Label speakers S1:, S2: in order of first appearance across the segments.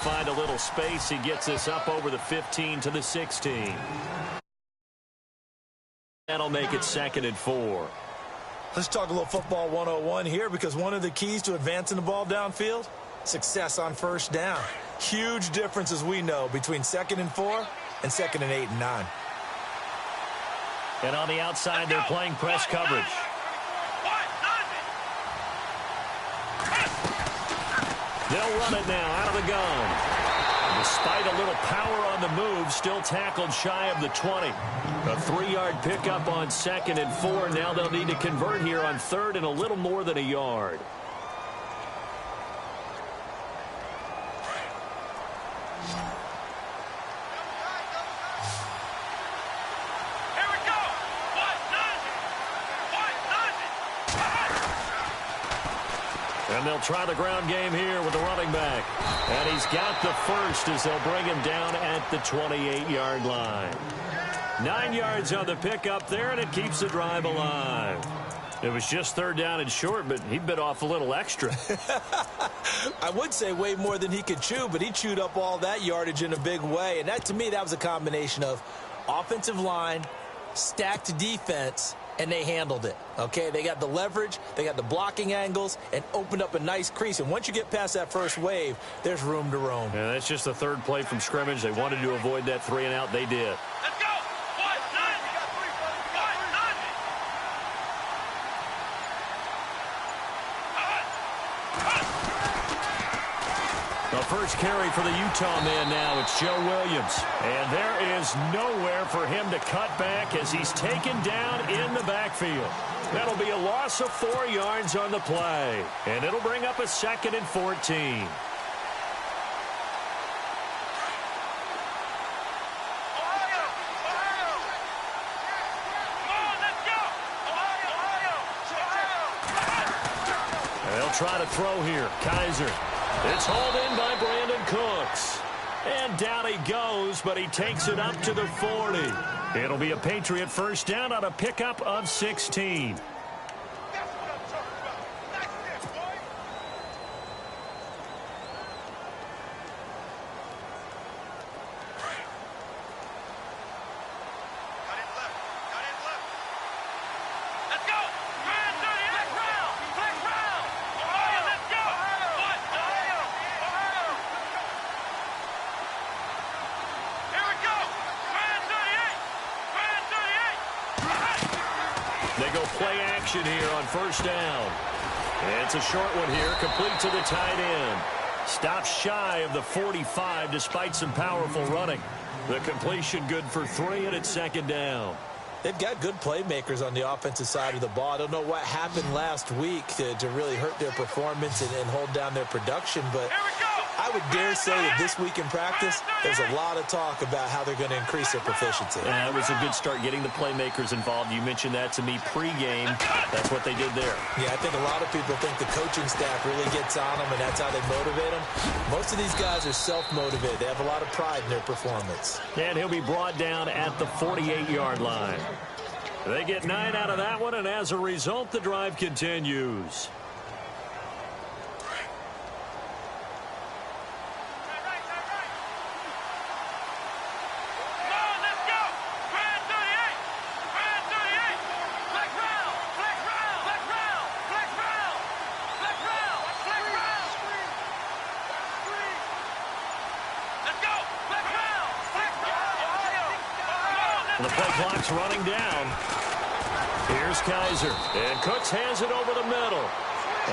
S1: find a little space. He gets this up over the 15 to the 16. That'll make it 2nd and 4.
S2: Let's talk a little football 101 here, because one of the keys to advancing the ball downfield, success on first down. Huge difference, as we know, between 2nd and 4 and 2nd and 8 and 9.
S1: And on the outside, they're playing press coverage. They'll run it now out of the gun. Despite a little power on the move, still tackled shy of the 20. A 3-yard pickup on 2nd and 4. Now they'll need to convert here on 3rd and a little more than a yard. And they'll try the ground game here with the running back. And he's got the first as they'll bring him down at the 28-yard line. 9 yards on the pickup there, and it keeps the drive alive. It was just 3rd down and short, but he bit off a little extra.
S2: I would say way more than he could chew, but he chewed up all that yardage in a big way. And that, to me, that was a combination of offensive line, stacked defense, and they handled it. Okay, they got the leverage, they got the blocking angles, and opened up a nice crease. And once you get past that first wave, there's room to roam.
S1: Yeah, that's just the 3rd play from scrimmage. They wanted to avoid that 3-and-out. They did.
S3: Let's go.
S1: The first carry for the Utah man now. It's Joe Williams. And there is nowhere for him to cut back as he's taken down in the backfield. That'll be a loss of 4 yards on the play. And it'll bring up a 2nd and 14. They'll try to throw here. Kaiser. It's hauled in by Brandon Cooks. And down he goes, but he takes it up to the 40. It'll be a Patriot first down on a pickup of 16. They go play action here on first down. And it's a short one here, complete to the tight end. Stops shy of the 45 despite some powerful running. The completion good for 3, and it's 2nd down.
S2: They've got good playmakers on the offensive side of the ball. I don't know what happened last week to really hurt their performance and hold down their production, but I would dare say that this week in practice, there's a lot of talk about how they're going to increase their proficiency.
S1: Yeah, it was a good start getting the playmakers involved. You mentioned that to me pregame. That's what they did there.
S2: Yeah, I think a lot of people think the coaching staff really gets on them, and that's how they motivate them. Most of these guys are self-motivated. They have a lot of pride in their performance.
S1: And he'll be brought down at the 48-yard line. They get 9 out of that one, and as a result, the drive continues. The play clock's running down. Here's Kaiser. And Cooks has it over the middle.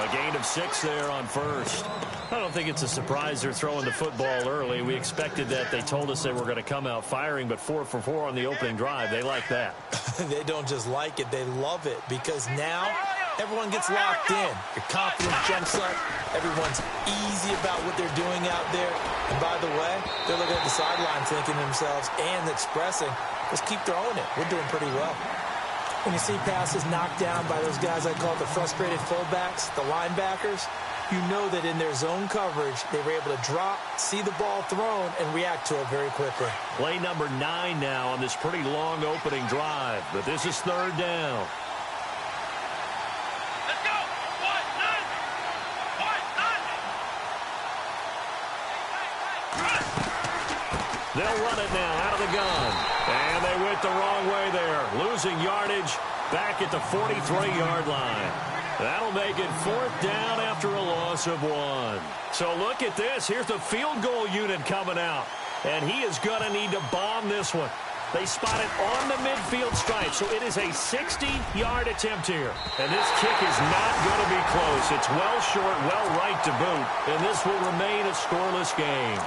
S1: A gain of 6 there on first. I don't think it's a surprise they're throwing the football early. We expected that. They told us they were going to come out firing, but 4 for 4 on the opening drive. They like that.
S2: They don't just like it. They love it, because now everyone gets locked in. Your confidence jumps up. Everyone's easy about what they're doing out there. And by the way, they're looking at the sideline thinking to themselves and expressing, let's keep throwing it. We're doing pretty well. When you see passes knocked down by those guys I call the frustrated fullbacks, the linebackers, you know that in their zone coverage, they were able to drop, see the ball thrown, and react to it very quickly.
S1: Play number 9 now on this pretty long opening drive, but this is 3rd down. They'll run it now out of the gun. And they went the wrong way there. Losing yardage back at the 43-yard line. That'll make it 4th down after a loss of 1. So look at this. Here's the field goal unit coming out. And he is going to need to bomb this one. They spot it on the midfield stripe, so it is a 60-yard attempt here. And this kick is not going to be close. It's well short, well right to boot, and this will remain a scoreless game.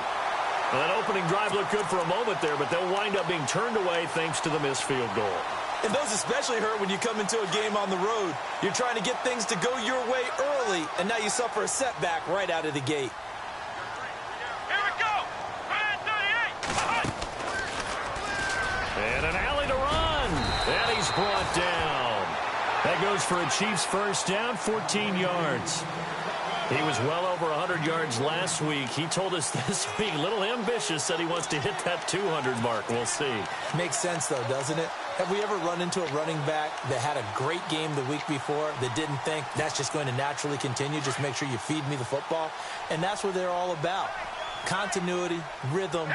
S1: Well, that opening drive looked good for a moment there, but they'll wind up being turned away thanks to the missed field goal.
S2: And those especially hurt when you come into a game on the road. You're trying to get things to go your way early, and now you suffer a setback right out of the gate.
S1: And an alley to run. And he's brought down. That goes for a Chiefs first down, 14 yards. He was well over 100 yards last week. He told us this week, a little ambitious, said he wants to hit that 200 mark. We'll see.
S2: Makes sense, though, doesn't it? Have we ever run into a running back that had a great game the week before that didn't think that's just going to naturally continue? Just make sure you feed me the football. And that's what they're all about. Continuity, rhythm,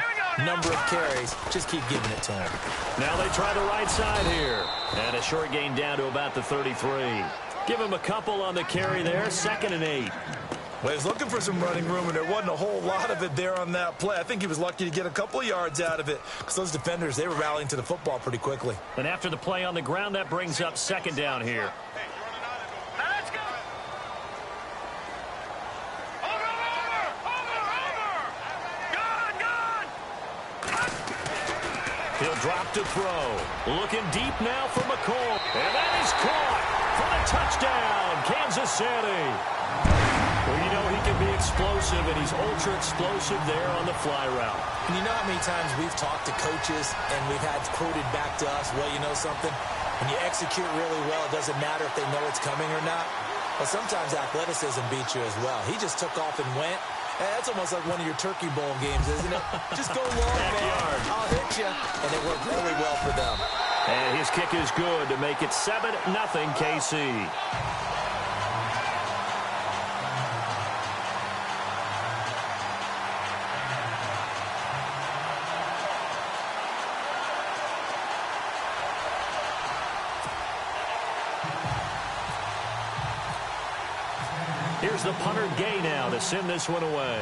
S2: number of carries. Just keep giving it to him.
S1: Now they try the right side here. And a short gain down to about the 33. Give him a couple on the carry there. 2nd and 8.
S2: Well, he was looking for some running room, and there wasn't a whole lot of it there on that play. I think he was lucky to get a couple of yards out of it because those defenders, they were rallying to the football pretty quickly.
S1: And after the play on the ground, that brings up 2nd down here. He'll drop to throw. Looking deep now for McColl. And that is caught for the touchdown, Kansas City. Well, you know he can be explosive, and he's ultra-explosive there on the fly route.
S2: And you know how many times we've talked to coaches and we've had quoted back to us, well, you know something? When you execute really well, it doesn't matter if they know it's coming or not. But sometimes athleticism beats you as well. He just took off and went. That's almost like one of your Turkey Bowl games, isn't it? Just go long, man. I'll hit you. And it worked really well for them.
S1: And his kick is good to make it 7-0 KC. Here's the punter Gay now to send this one away.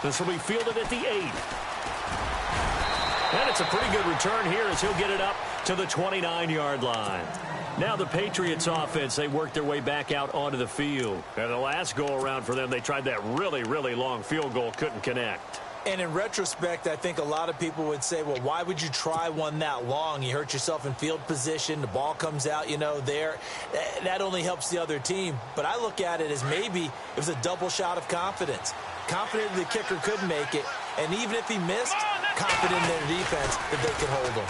S1: This will be fielded at the 8. And it's a pretty good return here as he'll get it up to the 29-yard line. Now the Patriots offense, they worked their way back out onto the field. And the last go-around for them, they tried that really, really long field goal, couldn't connect.
S2: And in retrospect, I think a lot of people would say, well, why would you try one that long? You hurt yourself in field position. The ball comes out, you know, there. That only helps the other team. But I look at it as maybe it was a double shot of confidence. Confident the kicker could make it. And even if he missed, confident in their defense that they could hold him.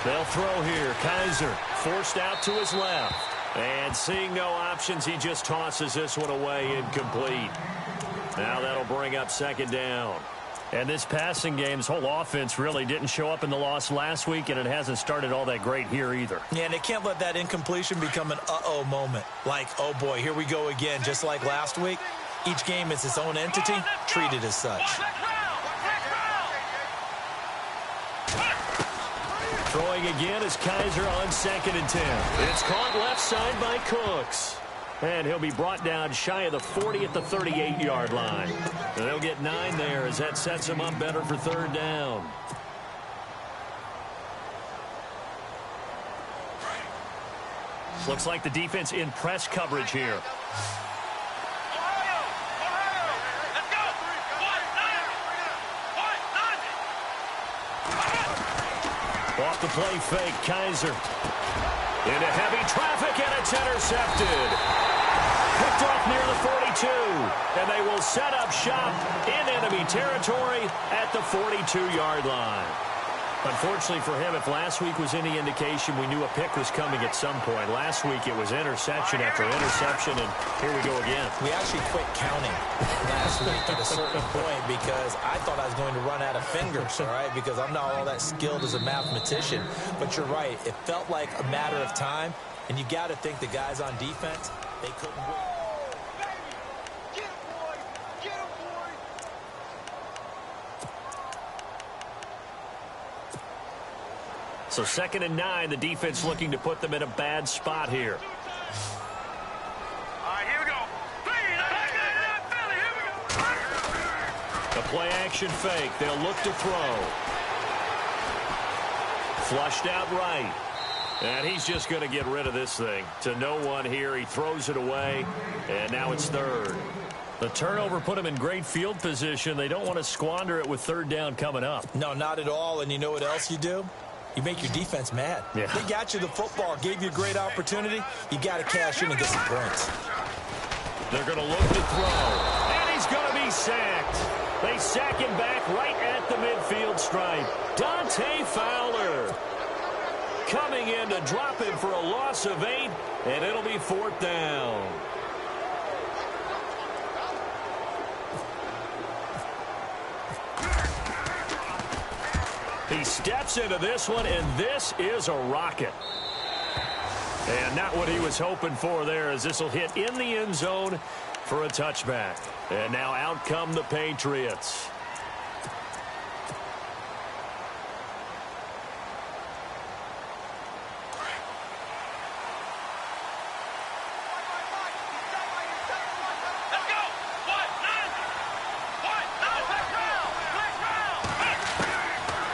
S1: They'll throw here. Kaiser forced out to his left. And seeing no options, he just tosses this one away incomplete. Now that'll bring up 2nd down. And this passing game, this whole offense really didn't show up in the loss last week, and it hasn't started all that great here either.
S2: Yeah, and they can't let that incompletion become an uh-oh moment. Like, oh boy, here we go again. Just like last week, each game is its own entity, treated as such.
S1: Throwing again is Kaiser on 2nd and 10. It's caught left side by Cooks. And he'll be brought down shy of the 40 at the 38-yard line. And they'll get 9 there as that sets him up better for 3rd down. Looks like the defense in press coverage here. Off the play fake, Kaiser. Into heavy traffic, and it's intercepted. Picked off near the 42, and they will set up shop in enemy territory at the 42-yard line. Unfortunately for him, if last week was any indication, we knew a pick was coming at some point. Last week it was interception after interception, and here we go again.
S2: We actually quit counting last week at a certain point because I thought I was going to run out of fingers, all right, because I'm not all that skilled as a mathematician. But you're right. It felt like a matter of time, and you got to think the guys on defense, they couldn't win.
S1: So 2nd and 9, the defense looking to put them in a bad spot here.
S3: All right, here we go.
S1: A play-action fake. They'll look to throw. Flushed out right. And he's just going to get rid of this thing. To no one here. He throws it away. And now it's 3rd. The turnover put him in great field position. They don't want to squander it with 3rd down coming up.
S2: No, not at all. And you know what else you do? You make your defense mad.
S1: Yeah.
S2: They got you the football, gave you a great opportunity. You got to cash in and get some points.
S1: They're going to look to throw. And he's going to be sacked. They sack him back right at the midfield stripe. Dante Fowler coming in to drop him for a loss of 8, and it'll be 4th down. He steps into this one, and this is a rocket. And not what he was hoping for there, as this will hit in the end zone for a touchback. And now out come the Patriots.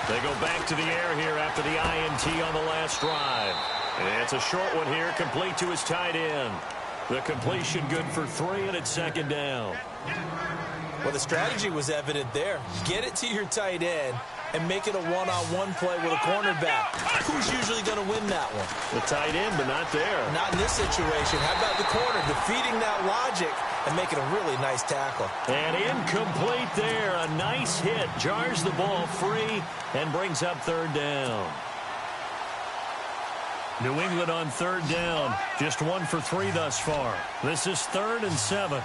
S1: They go back to the air here after the INT on the last drive. And it's a short one here, complete to his tight end. The completion good for 3, and it's 2nd down.
S2: Well, the strategy was evident there. Get it to your tight end and make it a one-on-one play with a cornerback. Who's usually going to win that one?
S1: The tight end, but not there.
S2: Not in this situation. How about the corner defeating that logic and making a really nice tackle?
S1: And incomplete there. A nice hit. Jars the ball free and brings up 3rd down. New England on 3rd down. Just 1 for 3 thus far. This is 3rd and 7.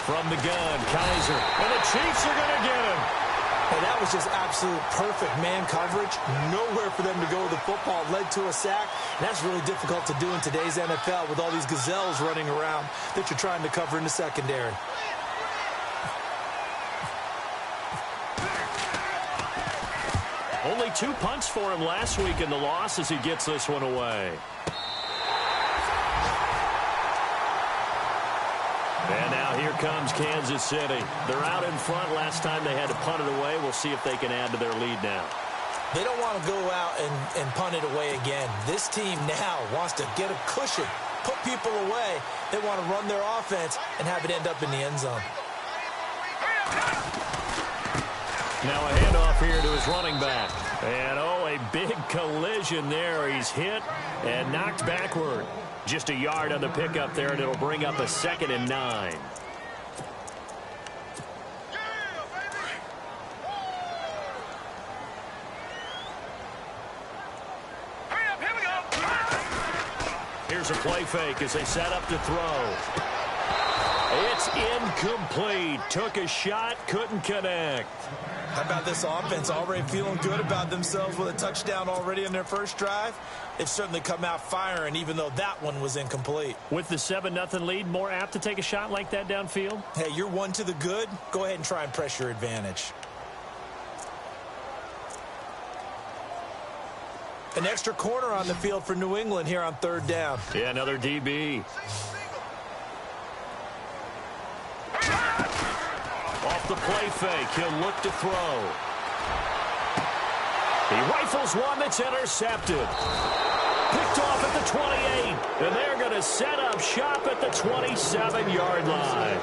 S1: From the gun, Kaiser. And the Chiefs are going to get him.
S2: And that was just absolute perfect man coverage. Nowhere for them to go with the football. Led to a sack. And that's really difficult to do in today's NFL with all these gazelles running around that you're trying to cover in the secondary.
S1: Only 2 punts for him last week in the loss as he gets this one away. And now here comes Kansas City. They're out in front. Last time they had to punt it away. We'll see if they can add to their lead now.
S2: They don't want to go out and punt it away again. This team now wants to get a cushion, put people away. They want to run their offense and have it end up in the end zone.
S1: Now a handoff here to his running back. And, oh, a big collision there. He's hit and knocked backward. Just a yard on the pickup there, and it'll bring up a 2nd and 9. Here's a play fake as they set up to throw. It's incomplete. Took a shot, couldn't connect.
S2: How about this offense already feeling good about themselves with a touchdown already in their first drive? They've certainly come out firing, even though that one was incomplete.
S1: With the 7-0 lead, more apt to take a shot like that downfield?
S2: Hey, you're 1 to the good. Go ahead and try and press your advantage. An extra corner on the field for New England here on 3rd down.
S1: Yeah, another DB. Off the play fake, he'll look to throw. He rifles one that's intercepted. Picked off at the 28, and they're going to set up shop at the 27-yard line.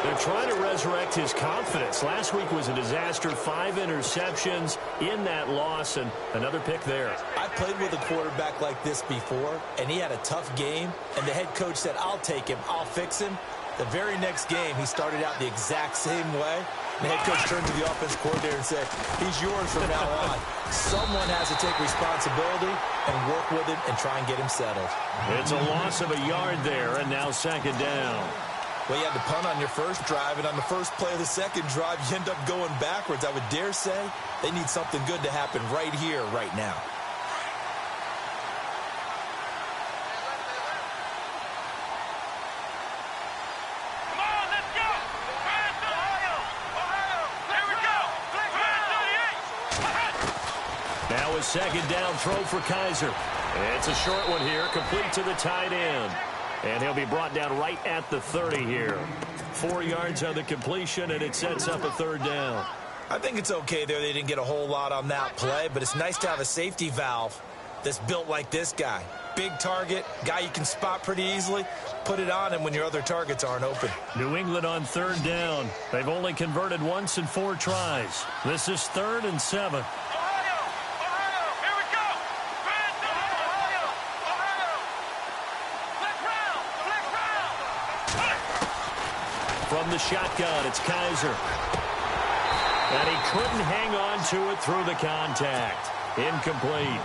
S1: They're trying to resurrect his confidence. Last week was a disaster, 5 interceptions in that loss, and another pick there.
S2: I played with a quarterback like this before, and he had a tough game, and the head coach said, I'll take him, I'll fix him. The very next game, he started out the exact same way. The head coach turned to the offense coordinator and said, he's yours from now on. Someone has to take responsibility and work with him and try and get him settled.
S1: It's a loss of a yard there, and now 2nd down.
S2: Well, you had to punt on your first drive, and on the first play of the second drive, you end up going backwards. I would dare say they need something good to happen right here, right now.
S1: a second down throw for Kaiser. It's a short one here, complete to the tight end. And he'll be brought down right at the 30 here. 4 yards on the completion, and it sets up a third down.
S2: I think it's okay there. They didn't get a whole lot on that play, but it's nice to have a safety valve that's built like this guy. Big target, guy you can spot pretty easily. Put it on him when your other targets aren't open.
S1: New England on third down. They've only converted once in 4 tries. This is 3rd and 7. From the shotgun, it's Kaiser. And he couldn't hang on to it through the contact. Incomplete.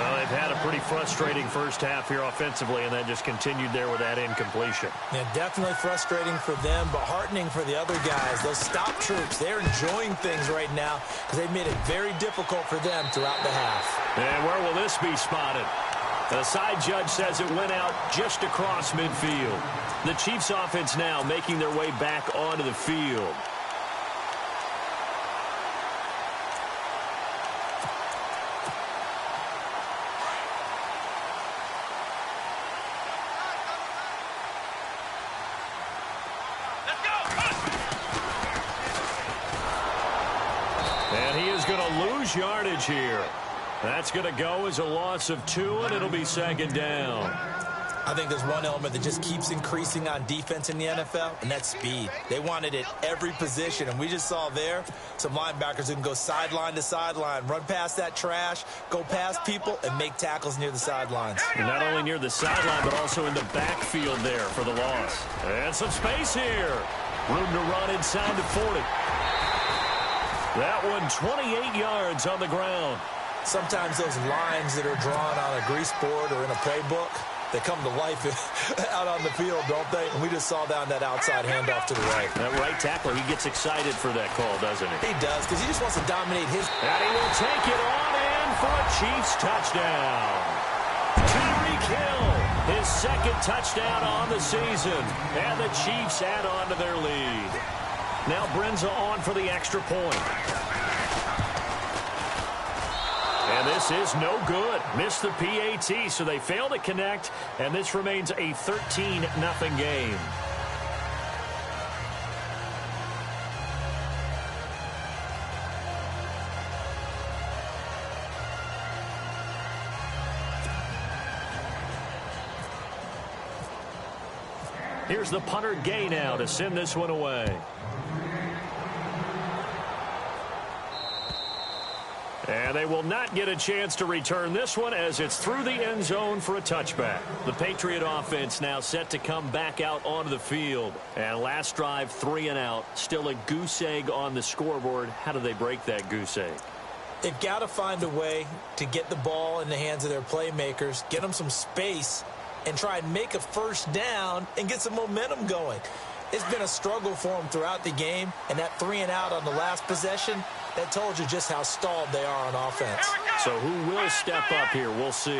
S1: Well, they've had a pretty frustrating first half here offensively, and that just continued there with that incompletion.
S2: Yeah, definitely frustrating for them, but heartening for the other guys. Those stop troops, they're enjoying things right now because they've made it very difficult for them throughout the half.
S1: And where will this be spotted? The side judge says it went out just across midfield. The Chiefs offense now making their way back onto the field. And he is going to lose yardage here. That's going to go as a loss of 2, and it'll be second down.
S2: I think there's one element that just keeps increasing on defense in the NFL, and that's speed. They want it at every position, and we just saw there some linebackers who can go sideline to sideline, run past that trash, go past people, and make tackles near the sidelines.
S1: And not only near the sideline, but also in the backfield there for the loss. And some space here. Room to run inside the 40. That one 28 yards on the ground.
S2: Sometimes those lines that are drawn on a grease board or in a playbook, they come to life out on the field, don't they? And we just saw down that outside handoff to the right.
S1: That right tackler, he gets excited for that call, doesn't he?
S2: He does, because he just wants to dominate his...
S1: And he will take it on in for a Chiefs touchdown. Tyreek Hill, his second touchdown on the season. And the Chiefs add on to their lead. Now Brenza on for the extra point. And this is no good. Missed the PAT, so they fail to connect, and this remains a 13-0 game. Here's the punter Gay now to send this one away. And they will not get a chance to return this one as it's through the end zone for a touchback. The Patriot offense now set to come back out onto the field. And last drive, 3 and out. Still a goose egg on the scoreboard. How do they break that goose egg?
S2: They've got to find a way to get the ball in the hands of their playmakers, get them some space, and try and make a first down and get some momentum going. It's been a struggle for them throughout the game, and that 3 and out on the last possession, that told you just how stalled they are on offense.
S1: So who will step up here? We'll see.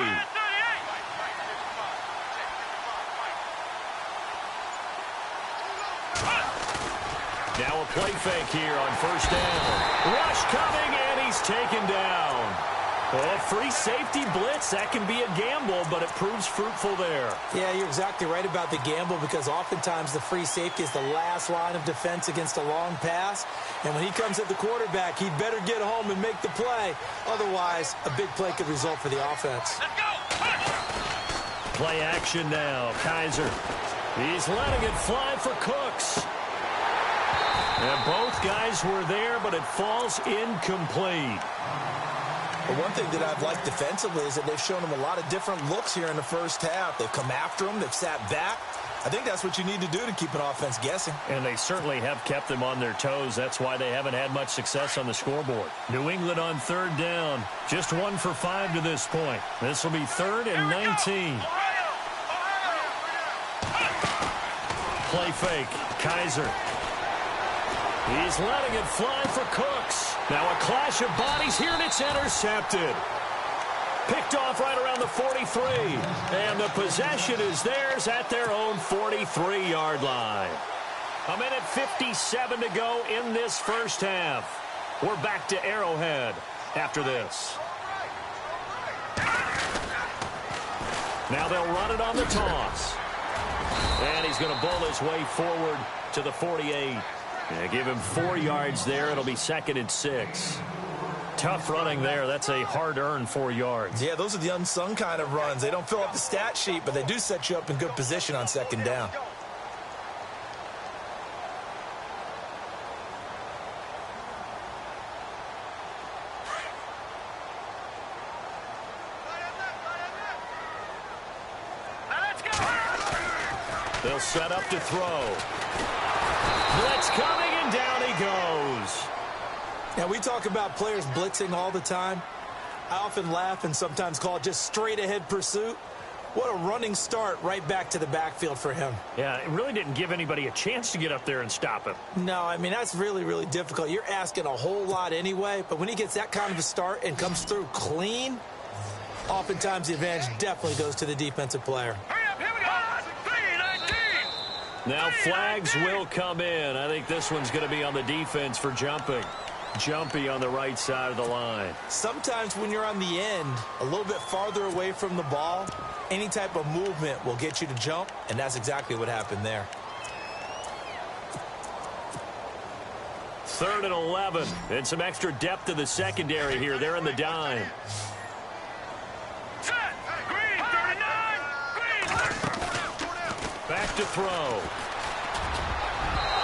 S1: Now a play fake here on first down. Rush coming, and he's taken down. Oh, free safety blitz, that can be a gamble, but it proves fruitful there.
S2: Yeah, you're exactly right about the gamble because oftentimes the free safety is the last line of defense against a long pass. And when he comes at the quarterback, he'd better get home and make the play. Otherwise, a big play could result for the offense.
S1: Play action now. Kaiser. He's letting it fly for Cooks. And both guys were there, but it falls incomplete.
S2: But one thing that I've liked defensively is that they've shown him a lot of different looks here in the first half. They've come after him. They've sat back. I think that's what you need to do to keep an offense guessing. And
S1: they certainly have kept them on their toes. That's why they haven't had much success on the scoreboard. New England on third down. Just 1 for 5 to this point. This will be 3rd and 19. Play fake. Kaiser. He's letting it fly for Cooks. Now a clash of bodies here, and it's intercepted. Picked off right around the 43. And the possession is theirs at their own 43-yard line. 1:57 to go in this first half. We're back to Arrowhead. after this. Now they'll run it on the toss. And he's going to bull his way forward to the 48. Give him 4 yards there. It'll be 2nd and 6. Tough running there. That's a hard-earned 4 yards.
S2: Yeah, those are the unsung kind of runs. They don't fill up the stat sheet, but they do set you up in good position on 2nd down.
S1: They'll set up to throw. Blitz coming, and down he goes.
S2: Now, we talk about players blitzing all the time. I often laugh and sometimes call it just straight-ahead pursuit. What a running start right back to the backfield for him.
S1: Yeah, it really didn't give anybody a chance to get up there and stop him.
S2: No, I mean, that's really, really difficult. You're asking a whole lot anyway, but when he gets that kind of a start and comes through clean, oftentimes the advantage definitely goes to the defensive player.
S1: Now flags will come in. I think this one's going to be on the defense for jumping. Jumpy on the right side of the line.
S2: Sometimes when you're on the end, a little bit farther away from the ball, any type of movement will get you to jump, and that's exactly what happened there.
S1: 3rd and 11, and some extra depth to the secondary here. They're in the dime. Back to throw.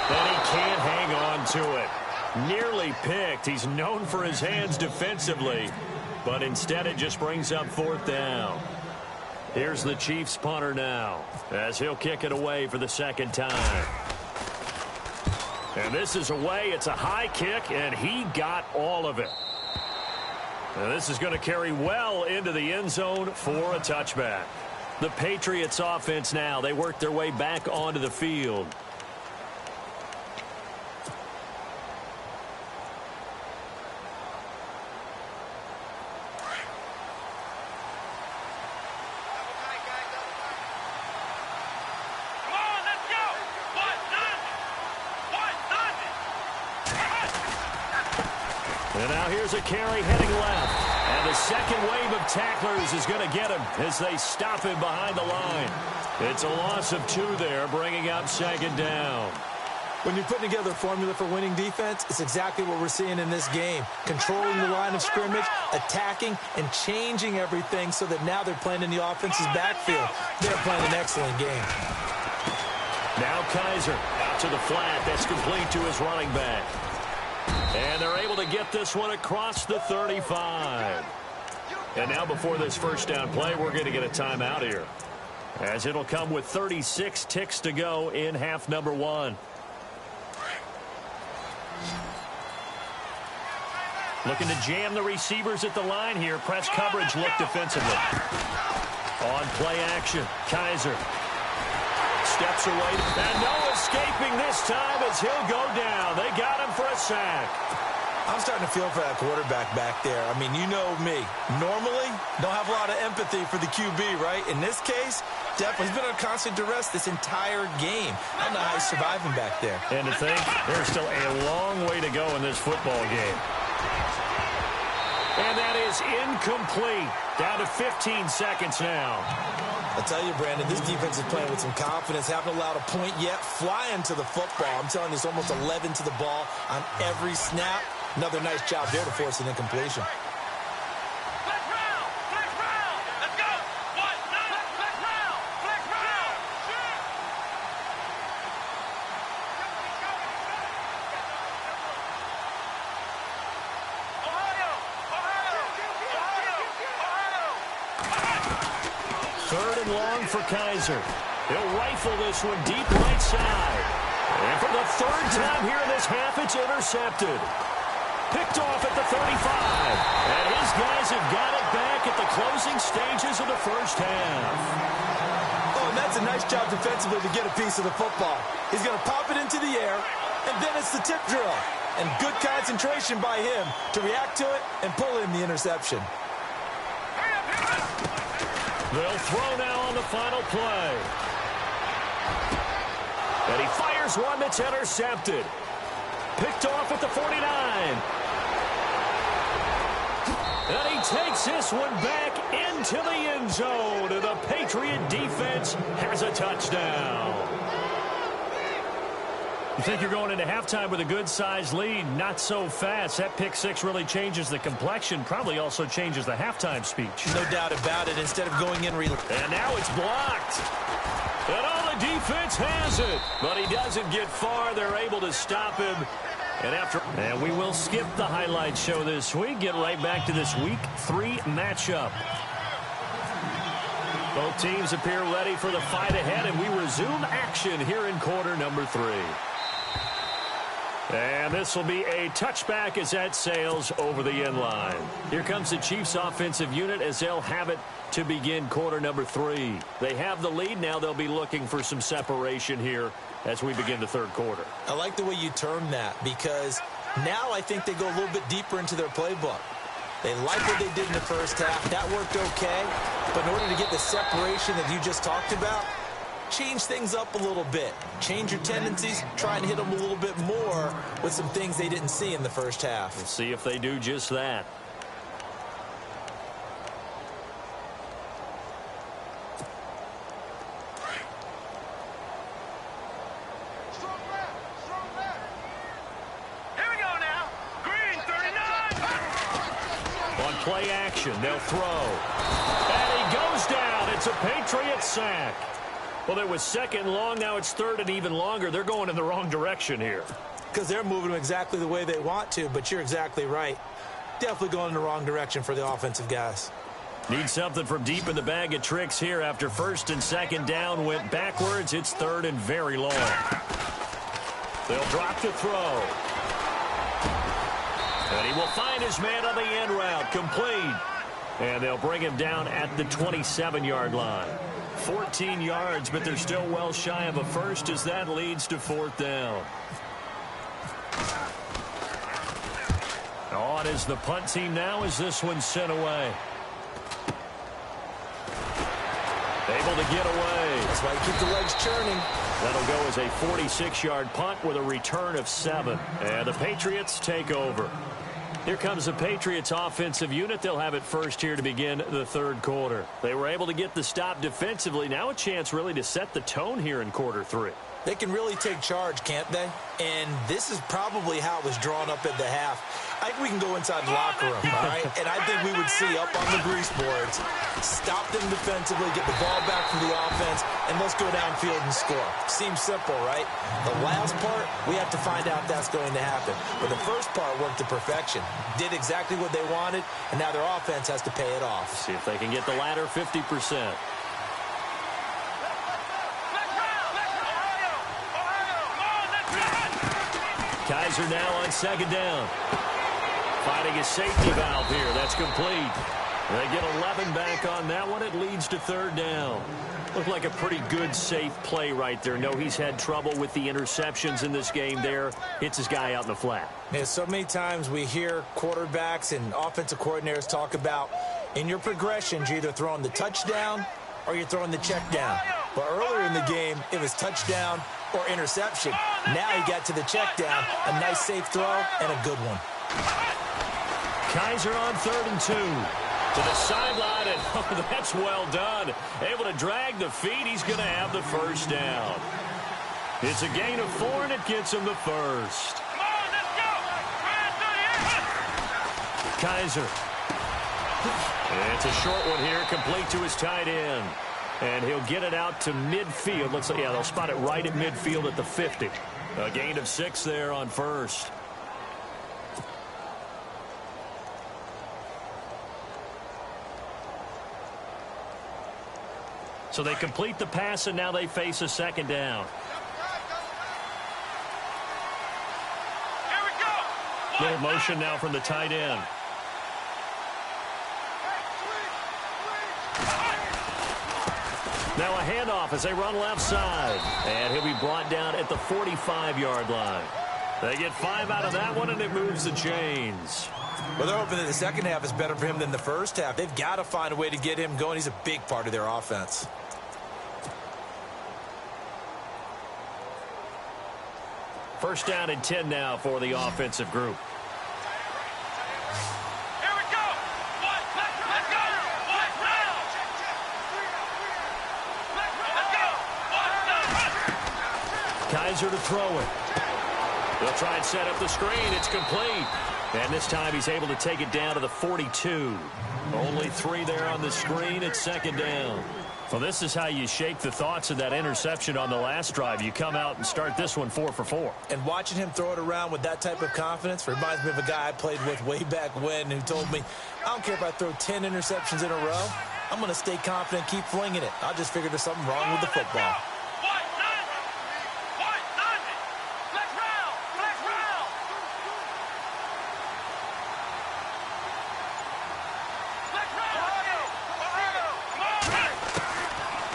S1: And he can't hang on to it. Nearly picked. He's known for his hands defensively, but instead it just brings up 4th down. Here's the Chiefs punter now, as he'll kick it away for the 2nd time. And this is away. It's a high kick, and he got all of it. Now this is going to carry well into the end zone for a touchback. The Patriots offense now, they work their way back onto the field. And now here's a carry heading left. And the second wave of tacklers is going to get him as they stop him behind the line. It's a loss of 2 there, bringing up 2nd down.
S2: When you're putting together a formula for winning defense, it's exactly what we're seeing in this game. Controlling the line of scrimmage, attacking, and changing everything so that now they're playing in the offense's backfield. They're playing an excellent game.
S1: Now Kaiser out to the flat. That's complete to his running back. And they're able to get this one across the 35. And now before this first down play, we're going to get a timeout here, as it'll come with 36 ticks to go in half number 1. Looking to jam the receivers at the line here. Press coverage look defensively. On play action, Kaiser steps away, and no escaping this time as he'll go down. They got him for a sack.
S2: I'm starting to feel for that quarterback back there. I mean, you know me. Normally, don't have a lot of empathy for the QB, right? In this case, definitely, he's been under constant duress this entire game. I don't know how he's surviving back there.
S1: And to think, there's still a long way to go in this football game. And that is incomplete. Down to 15 seconds now.
S2: I'll tell you, Brandon, this defense is playing with some confidence. Haven't allowed a point yet. Flying to the football. I'm telling you, it's almost 11 to the ball on every snap. Another nice job there to force an incompletion.
S1: Long for Kaiser. He'll rifle this one deep right side. And for the 3rd time here in this half, it's intercepted. Picked off at the 35. And his guys have got it back at the closing stages of the first half.
S2: Oh, and that's a nice job defensively to get a piece of the football. He's going to pop it into the air, and then it's the tip drill. And good concentration by him to react to it and pull in the interception.
S1: They'll throw now on the final play. And he fires one that's intercepted. Picked off at the 49. And he takes this one back into the end zone. And the Patriot defense has a touchdown. You think you're going into halftime with a good-sized lead? Not so fast. That pick six really changes the complexion, probably also changes the halftime speech.
S2: No doubt about it. Instead of going in...
S1: And now it's blocked. And all the defense has it. But he doesn't get far. They're able to stop him. And we will skip the highlight show this week. Get right back to this Week 3 matchup. Both teams appear ready for the fight ahead, and we resume action here in quarter number 3. And this will be a touchback as that sails over the end line. Here comes the Chiefs offensive unit as they'll have it to begin quarter number 3. They have the lead. Now they'll be looking for some separation here as we begin the third quarter.
S2: I like the way you term that, because now I think they go a little bit deeper into their playbook. They like what they did in the first half. That worked okay. But in order to get the separation that you just talked about, change things up a little bit. Change your tendencies. Try and hit them a little bit more with some things they didn't see in the first half.
S1: We'll see if they do just that. Play action. They'll throw. And he goes down. It's a Patriot sack. Well, it was second long. Now it's third and even longer. They're going in the wrong direction here.
S2: Because they're moving them exactly the way they want to, but you're exactly right. Definitely going in the wrong direction for the offensive guys.
S1: Need something from deep in the bag of tricks here. After first and second down went backwards, it's third and very long. They'll drop the throw. And he will find his man on the end route. Complete. And they'll bring him down at the 27-yard line. 14 yards, but they're still well shy of a first as that leads to fourth down. On is the punt team now as this one's sent away. Able to get away.
S2: That's why you keep the legs churning.
S1: That'll go as a 46-yard punt with a return of 7. And the Patriots take over. Here comes the Patriots offensive unit. They'll have it first here to begin the third quarter. They were able to get the stop defensively. Now a chance really to set the tone here in quarter 3.
S2: They can really take charge, can't they? And this is probably how it was drawn up at the half. I think we can go inside the locker room, all right? And I think we would see up on the grease boards, stop them defensively, get the ball back from the offense, and let's go downfield and score. Seems simple, right? The last part, we have to find out if that's going to happen. But the first part worked to perfection. Did exactly what they wanted, and now their offense has to pay it off.
S1: See if they can get the latter 50%. Kaiser now on second down. Finding a safety valve here. That's complete. They get 11 back on that one. It leads to third down. Looked like a pretty good, safe play right there. No, he's had trouble with the interceptions in this game there. Hits his guy out in the flat.
S2: Yeah, so many times we hear quarterbacks and offensive coordinators talk about in your progressions, you're either throwing the touchdown or you're throwing the check down. But earlier in the game, it was touchdown or interception. Now he got to the check down, a nice safe throw, and a good one.
S1: Kaiser on 3rd and 2. To the sideline, and oh, that's well done. Able to drag the feet. He's going to have the first down. It's a gain of 4, and it gets him the first.
S3: Come on, let's go.
S1: Kaiser. It's a short one here, complete to his tight end. And he'll get it out to midfield. Looks like, yeah, they'll spot it right at midfield at the 50. A gain of 6 there on first. So they complete the pass, and now they face a second down.
S3: Here we go.
S1: Little motion now from the tight end. Now a handoff as they run left side. And he'll be brought down at the 45-yard line. They get 5 out of that one, and it moves the chains.
S2: Well, they're hoping that the second half is better for him than the first half. They've got to find a way to get him going. He's a big part of their offense.
S1: First down and 10 now for the offensive group.
S3: Here we go.
S1: Kaiser to throw it. They'll try and set up the screen. It's complete. And this time he's able to take it down to the 42. Only 3 there on the screen. It's second down. Well, this is how you shake the thoughts of that interception on the last drive. You come out and start this one 4 for 4.
S2: And watching him throw it around with that type of confidence reminds me of a guy I played with way back when who told me, I don't care if I throw 10 interceptions in a row. I'm going to stay confident, keep flinging it. I just figured there's something wrong with the football.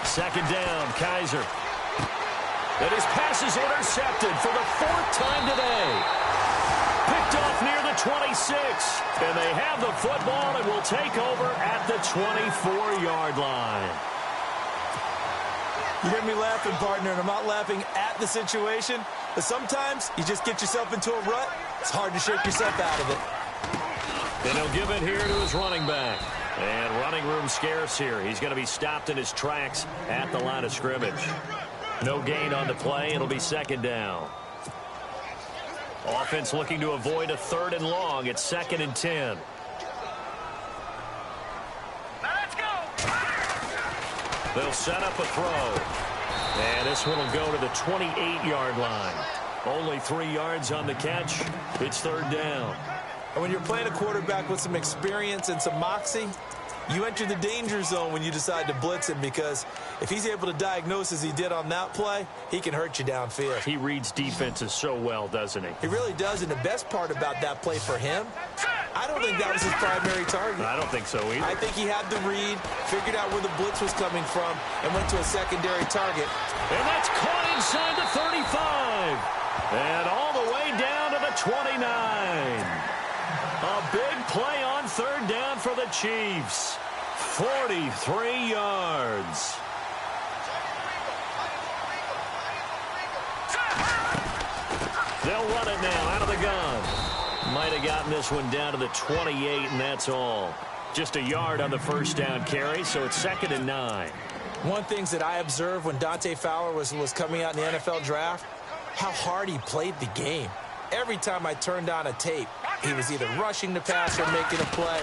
S1: Second down, Kaiser. And his pass is intercepted for the 4th time today. Picked off near the 26. And they have the football and will take over at the 24-yard line.
S2: You hear me laughing, partner, and I'm not laughing at the situation, but sometimes you just get yourself into a rut. It's hard to shake yourself out of it.
S1: And he'll give it here to his running back. And running room scarce here. He's going to be stopped in his tracks at the line of scrimmage. No gain on the play. It'll be second down. Offense looking to avoid a 3rd and long. It's 2nd and 10.
S3: Let's go.
S1: They'll set up a throw. And this one will go to the 28-yard line. Only 3 yards on the catch. It's 3rd down.
S2: And when you're playing a quarterback with some experience and some moxie, you enter the danger zone when you decide to blitz him, because if he's able to diagnose as he did on that play, he can hurt you downfield.
S1: He reads defenses so well, doesn't he?
S2: He really does, and the best part about that play for him, I don't think that was his primary target.
S1: I don't think so either.
S2: I think he had the read, figured out where the blitz was coming from, and went to a secondary target.
S1: And that's caught inside the 35. And all the way down to the 29. A big play on 3rd down for the Chiefs. 43 yards. They'll run it now out of the gun. Might have gotten this one down to the 28, and that's all. Just a yard on the 1st down carry, so it's 2nd and 9.
S2: One thing that I observed when Dante Fowler was coming out in the NFL draft, how hard he played the game. Every time I turned on a tape, he was either rushing the pass or making a play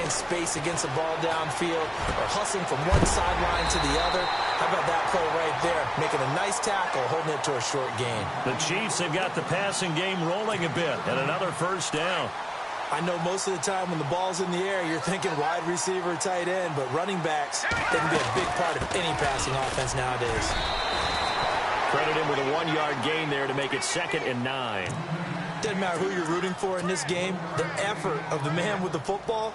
S2: in space against the ball downfield, or hustling from one sideline to the other. How about that play right there? Making a nice tackle, holding it to a short gain.
S1: The Chiefs have got the passing game rolling a bit, and another 1st down.
S2: I know most of the time when the ball's in the air, you're thinking wide receiver, tight end, but running backs, they can be a big part of any passing offense nowadays.
S1: Credit him with a 1-yard gain there to make it 2nd and 9.
S2: Doesn't matter who you're rooting for in this game. The effort of the man with the football,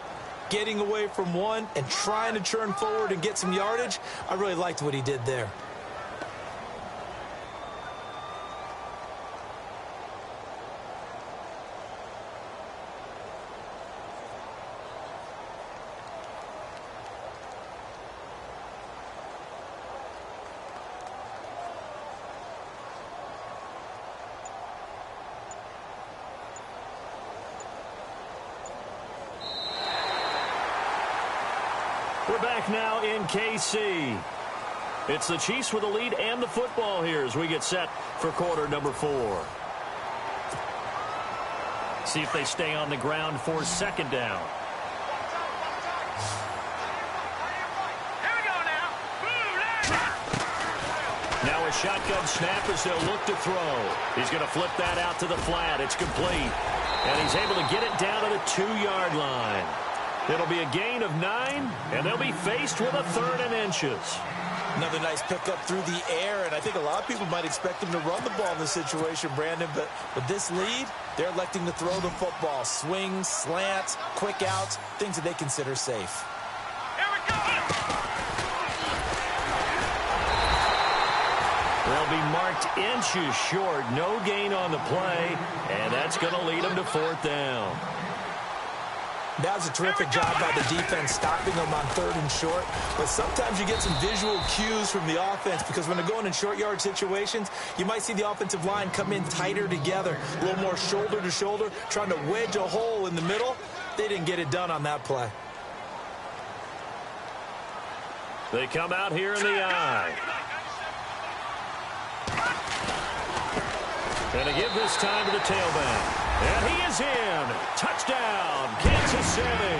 S2: getting away from one and trying to churn forward and get some yardage, I really liked what he did there.
S1: We're back now in KC. It's the Chiefs with the lead and the football here as we get set for quarter number 4. See if they stay on the ground for 2nd down.
S3: Here we go now.
S1: Now a shotgun snap as they'll look to throw. He's going to flip that out to the flat. It's complete. And he's able to get it down to the 2-yard line. It'll be a gain of 9, and they'll be faced with a 3rd and inches.
S2: Another nice pickup through the air, and I think a lot of people might expect him to run the ball in this situation, Brandon, but with this lead, they're electing to throw the football. Swings, slants, quick outs, things that they consider safe.
S3: Here we go.
S1: They'll be marked inches short. No gain on the play, and that's going to lead them to 4th down.
S2: That was a terrific job by the defense stopping them on 3rd and short. But sometimes you get some visual cues from the offense, because when they're going in short yard situations, you might see the offensive line come in tighter together, a little more shoulder to shoulder, trying to wedge a hole in the middle. They didn't get it done on that play.
S1: They come out here in the eye. And to give this time to the tailback. And he is in. Touchdown, Kansas City.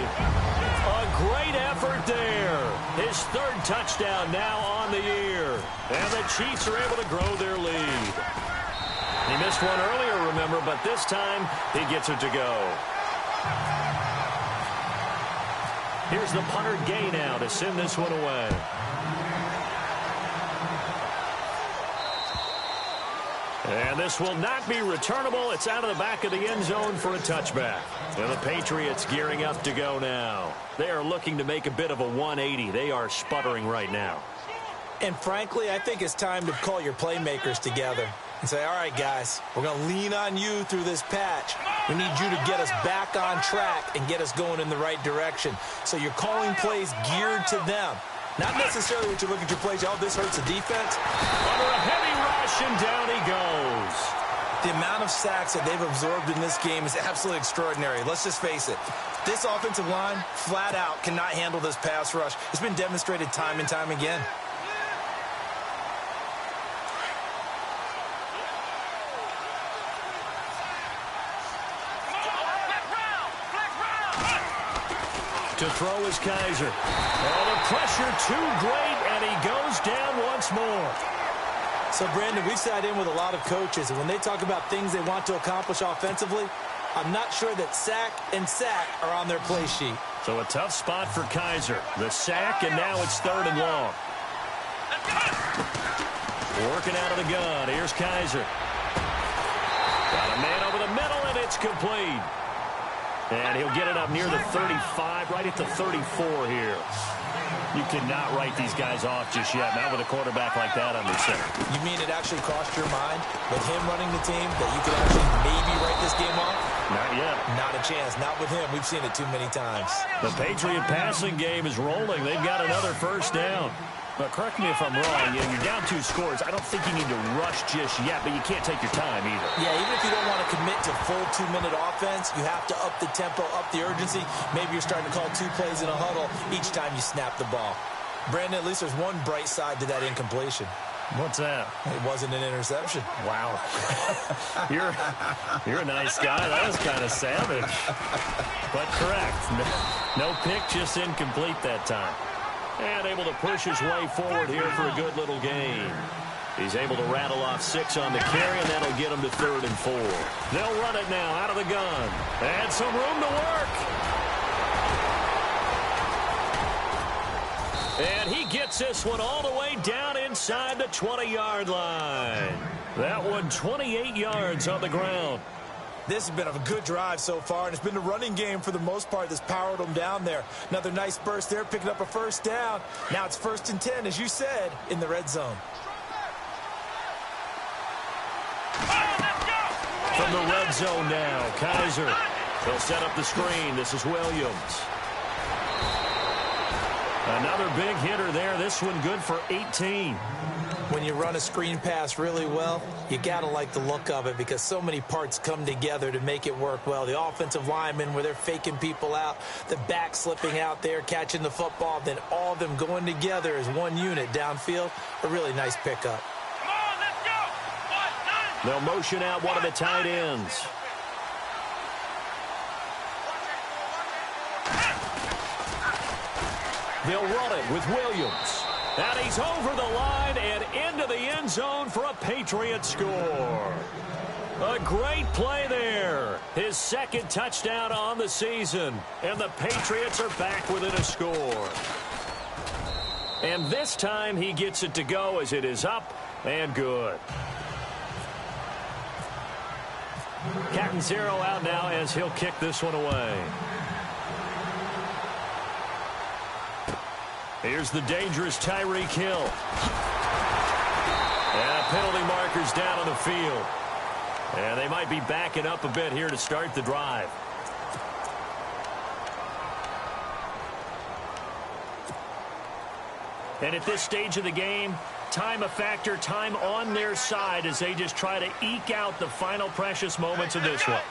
S1: A great effort there. His third touchdown now on the year. And the Chiefs are able to grow their lead. He missed one earlier, remember, but this time he gets it to go. Here's the punter Gay now to send this one away. And this will not be returnable. It's out of the back of the end zone for a touchback. And the Patriots gearing up to go now. They are looking to make a bit of a 180. They are sputtering right now.
S2: And frankly, I think it's time to call your playmakers together and say, all right, guys, we're going to lean on you through this patch. We need you to get us back on track and get us going in the right direction. So you're calling plays geared to them. Not necessarily what you look at your plays, oh, this hurts the defense.
S1: Under a heavy rush, and down he goes.
S2: The amount of sacks that they've absorbed in this game is absolutely extraordinary. Let's just face it. This offensive line, flat out, cannot handle this pass rush. It's been demonstrated time and time again.
S1: To throw is Kaiser. Oh, the pressure too great, and he goes down once more.
S2: So, Brandon, we've sat in with a lot of coaches, and when they talk about things they want to accomplish offensively, I'm not sure that sack and sack are on their play sheet.
S1: So a tough spot for Kaiser. The sack, and now it's 3rd and long. Working out of the gun. Here's Kaiser. Got a man over the middle, and it's complete. And he'll get it up near the 35, right at the 34 here. You cannot write these guys off just yet, not with a quarterback like that under center.
S2: You mean it actually crossed your mind with him running the team that you could actually maybe write this game off?
S1: Not yet.
S2: Not a chance. Not with him. We've seen it too many times.
S1: The Patriot passing game is rolling. They've got another first down. But correct me if I'm wrong, you're down 2 scores. I don't think you need to rush just yet, but you can't take your time either.
S2: Yeah, even if you don't want to commit to full 2-minute offense, you have to up the tempo, up the urgency. Maybe you're starting to call 2 plays in a huddle each time you snap the ball. Brandon, at least there's one bright side to that incompletion.
S1: What's that?
S2: It wasn't an interception.
S1: Wow. You're a nice guy. That was kind of savage. But correct. No pick, just incomplete that time. And able to push his way forward here for a good little gain. He's able to rattle off 6 on the carry, and that'll get him to 3rd and 4. They'll run it now out of the gun. And some room to work. And he gets this one all the way down inside the 20-yard line. That one 28 yards on the ground.
S2: This has been a good drive so far, and it's been the running game for the most part that's powered them down there. Another nice burst there, picking up a first down. Now it's 1st and 10, as you said, in the red zone.
S1: From the red zone now, Kaiser. He'll set up the screen. This is Williams. Another big hitter there. This one good for 18.
S2: When you run a screen pass really well, you got to like the look of it because so many parts come together to make it work well. The offensive linemen where they're faking people out, the back slipping out there, catching the football, then all of them going together as one unit downfield. A really nice pickup.
S3: Come on, let's go.
S1: They'll motion out one of the tight ends. They'll run it with Williams. And he's over the line and into the end zone for a Patriot score. A great play there. His 2nd touchdown on the season. And the Patriots are back within a score. And this time he gets it to go as it is up and good. Catanzaro out now as he'll kick this one away. Here's the dangerous Tyreek Hill. And penalty markers down on the field. And they might be backing up a bit here to start the drive. And at this stage of the game, time a factor, time on their side as they just try to eke out the final precious moments of this one.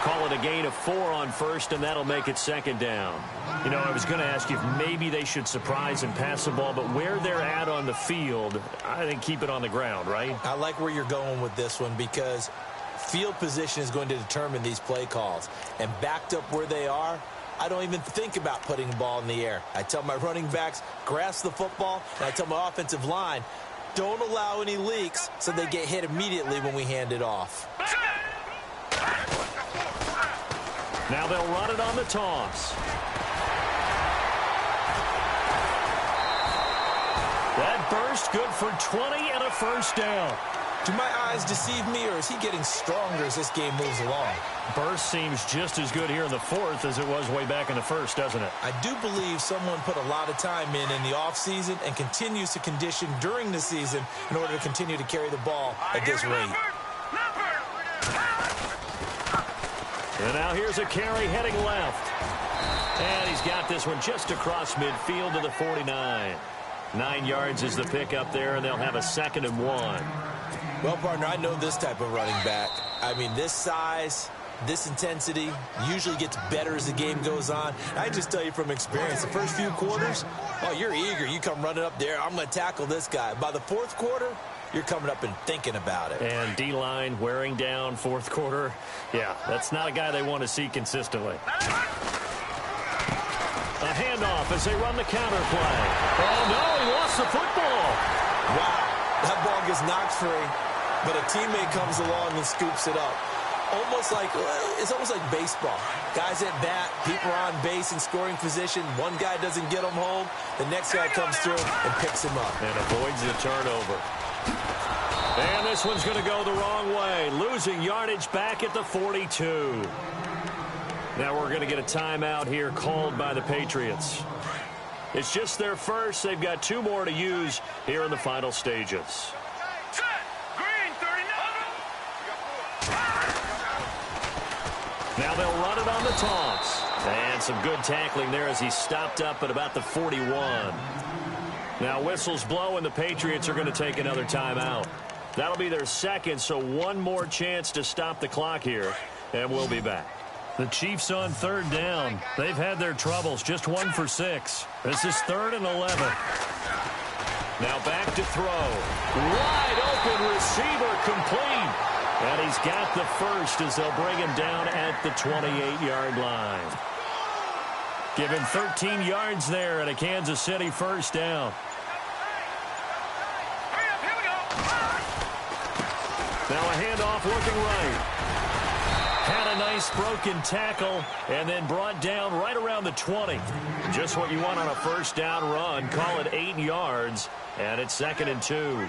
S1: Call it a gain of 4 on 1st, and that'll make it 2nd down. You know, I was going to ask you if maybe they should surprise and pass the ball, but where they're at on the field, I think keep it on the ground, right?
S2: I like where you're going with this one because field position is going to determine these play calls. And backed up where they are, I don't even think about putting the ball in the air. I tell my running backs, grasp the football, and I tell my offensive line, don't allow any leaks so they get hit immediately when we hand it off.
S1: Now they'll run it on the toss. That burst good for 20 and a first down.
S2: Do my eyes deceive me, or is he getting stronger as this game moves along?
S1: Burst seems just as good here in the fourth as it was way back in the first, doesn't it?
S2: I do believe someone put a lot of time in the offseason and continues to condition during the season in order to continue to carry the ball at this rate.
S1: And now here's a carry heading left. And he's got this one just across midfield to the 49. 9 yards is the pickup there, and they'll have a 2nd and 1.
S2: Well, partner, I know this type of running back. I mean, this size, this intensity usually gets better as the game goes on. I just tell you from experience, the first few quarters, oh, you're eager. You come running up there, I'm going to tackle this guy. By the fourth quarter, you're coming up and thinking about it.
S1: And D-line wearing down fourth quarter. Yeah, that's not a guy they want to see consistently. A handoff as they run the counter play. Oh, no, he lost the football.
S2: Wow, that ball gets knocked free, but a teammate comes along and scoops it up. It's almost like baseball. Guys at bat, people are on base in scoring position. One guy doesn't get him home. The next guy comes through and picks him up.
S1: And avoids the turnover. And this one's going to go the wrong way. Losing yardage back at the 42. Now we're going to get a timeout here called by the Patriots. It's just their first. They've got 2 more to use here in the final stages. Now they'll run it on the toss. And some good tackling there as he stopped up at about the 41. Now whistles blow and the Patriots are going to take another timeout. That'll be their 2nd, so 1 more chance to stop the clock here. And we'll be back. The Chiefs on 3rd down. They've had their troubles, just 1 for 6. This is 3rd and 11. Now back to throw. Wide open receiver complete. And he's got the first as they'll bring him down at the 28-yard line. Give him 13 yards there at a Kansas City first down. Now a handoff looking right. Had a nice broken tackle and then brought down right around the 20. Just what you want on a first down run. Call it 8 yards, and it's 2nd and 2.